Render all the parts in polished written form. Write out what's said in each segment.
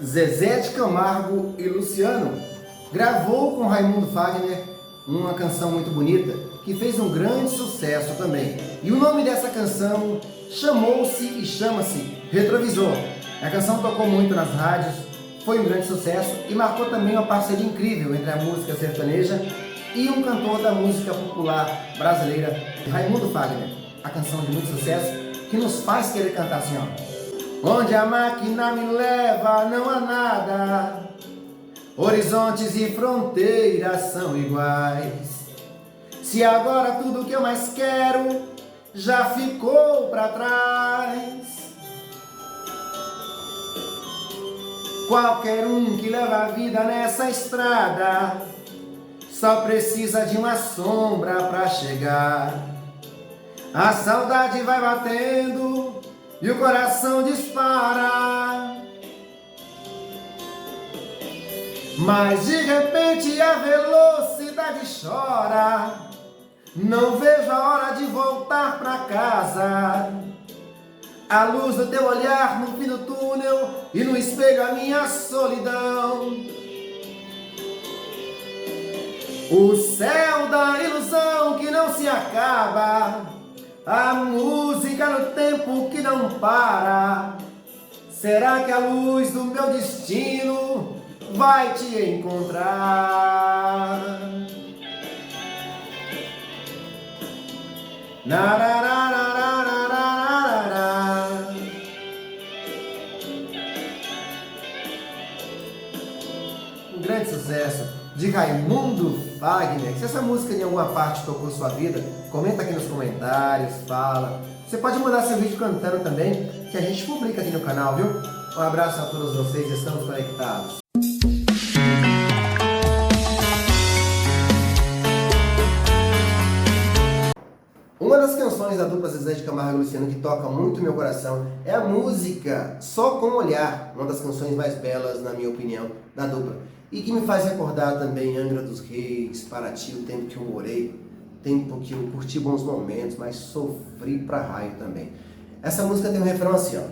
Zezé de Camargo e Luciano gravou com Raimundo Fagner uma canção muito bonita que fez um grande sucesso também. E o nome dessa canção chamou-se e chama-se Retrovisor. A canção tocou muito nas rádios, foi um grande sucesso e marcou também uma parceria incrível entre a música sertaneja e um cantor da música popular brasileira, Raimundo Fagner. A canção de muito sucesso que nos faz querer cantar assim, ó. Onde a máquina me leva não há nada, horizontes e fronteiras são iguais. Se agora tudo que eu mais quero já ficou pra trás. Qualquer um que leva a vida nessa estrada só precisa de uma sombra pra chegar. A saudade vai batendo e o coração dispara, mas de repente a velocidade chora. Não vejo a hora de voltar pra casa. A luz do teu olhar no fim do túnel e no espelho a minha solidão. O céu da ilusão que não se acaba, a música no tempo que não para. Será que a luz do meu destino vai te encontrar? Um grande sucesso de Raimundo Fagner. Se essa música em alguma parte tocou sua vida, comenta aqui nos comentários, fala. Você pode mandar seu vídeo cantando também, que a gente publica aqui no canal, viu? Um abraço a todos vocês, estamos conectados. Uma das canções da dupla Zezé de Camargo e Luciano que toca muito meu coração é a música Só Com Olhar, uma das canções mais belas, na minha opinião, da dupla. E que me faz recordar também Angra dos Reis, Paraty, o tempo que eu morei, o tempo que eu curti bons momentos, mas sofri pra raio também. Essa música tem um refrão assim, ó.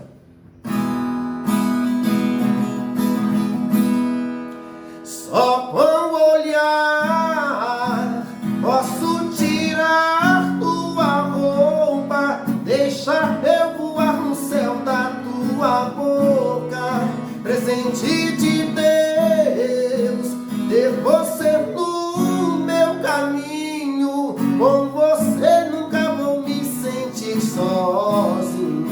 Só com o olhar posso tirar tua roupa, deixar eu voar no céu da tua boca, presente de Deus, ter você no meu caminho. Com você nunca vou me sentir sozinho.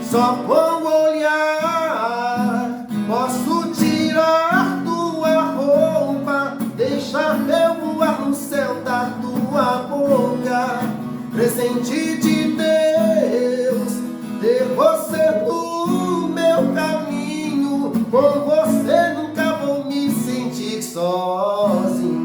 Só com o olhar posso tirar tua roupa, deixar eu voar no céu da tua boca, presente de Deus, ter você no meu caminho. Com você nunca vou me sentir sozinho.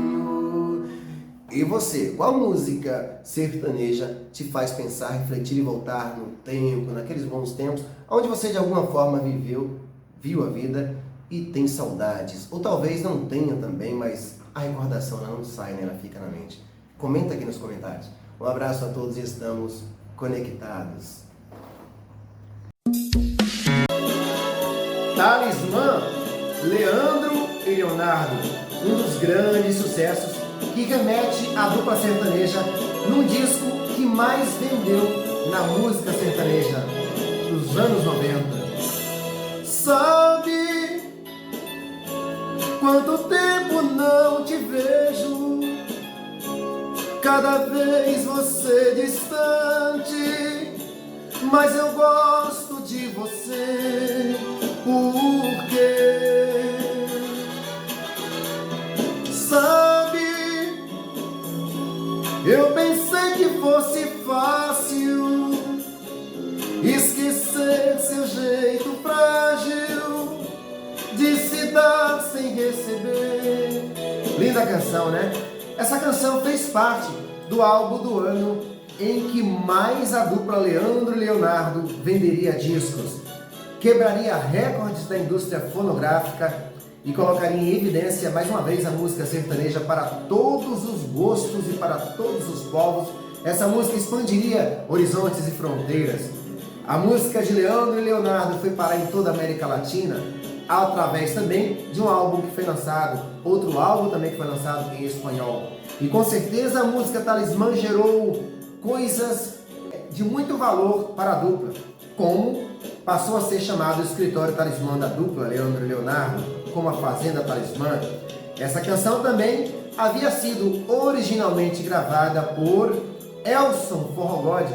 E você, qual música sertaneja te faz pensar, refletir e voltar no tempo, naqueles bons tempos, onde você de alguma forma viu a vida e tem saudades? Ou talvez não tenha também, mas a recordação ela não sai, né? Ela fica na mente. Comenta aqui nos comentários. Um abraço a todos e estamos conectados. Talismã, Leandro e Leonardo, um dos grandes sucessos que remete à dupla sertaneja num disco que mais vendeu na música sertaneja dos anos 90. Sabe quanto tempo não te vejo, cada vez você distante, mas eu gosto de você. Por quê? Sabe, eu pensei que fosse fácil esquecer seu jeito frágil de se dar sem receber. Linda canção, né? Essa canção fez parte do álbum do ano em que mais a dupla Leandro e Leonardo venderia discos, quebraria recordes da indústria fonográfica e colocaria em evidência mais uma vez a música sertaneja para todos os gostos e para todos os povos. Essa música expandiria horizontes e fronteiras. A música de Leandro e Leonardo foi parar em toda a América Latina através também de um álbum que foi lançado, outro álbum também que foi lançado em espanhol. E com certeza a música Talismã gerou coisas de muito valor para a dupla, como passou a ser chamado o escritório Talismã da dupla, Leandro e Leonardo, como a Fazenda Talismã. Essa canção também havia sido originalmente gravada por Elson Forró God,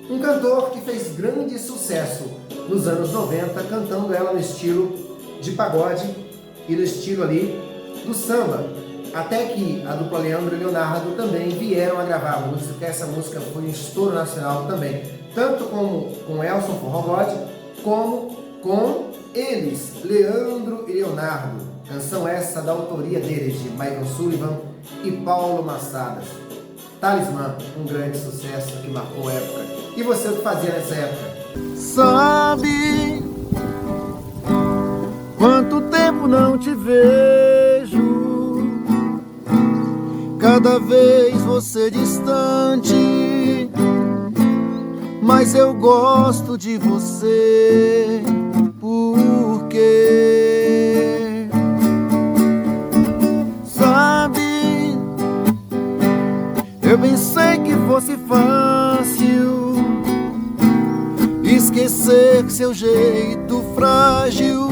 um cantor que fez grande sucesso nos anos 90, cantando ela no estilo de pagode e no estilo ali do samba. Até que a dupla Leandro e Leonardo também vieram a gravar a música. Essa música foi um estouro nacional também, tanto com Elson Forró God, como com eles, Leandro e Leonardo. Canção essa da autoria deles, de Michael Sullivan e Paulo Massadas. Talismã, um grande sucesso que marcou a época. E você, o que fazia nessa época? Sabe quanto tempo não te vejo, cada vez você distante, mas eu gosto de você. Por quê? Sabe, eu pensei que fosse fácil esquecer seu jeito frágil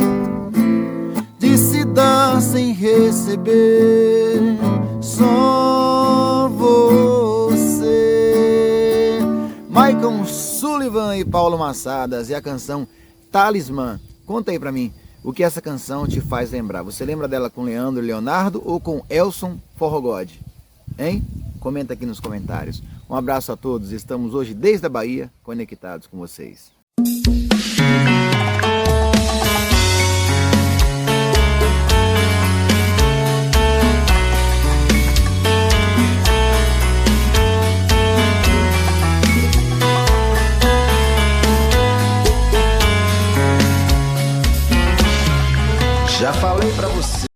de se dar sem receber. Só você. Michael Sullivan e Paulo Massadas e a canção Talismã. Conta aí pra mim, o que essa canção te faz lembrar? Você lembra dela com Leandro e Leonardo ou com Elson Forró God? Hein? Comenta aqui nos comentários. Um abraço a todos, estamos hoje desde a Bahia conectados com vocês. Já falei pra você.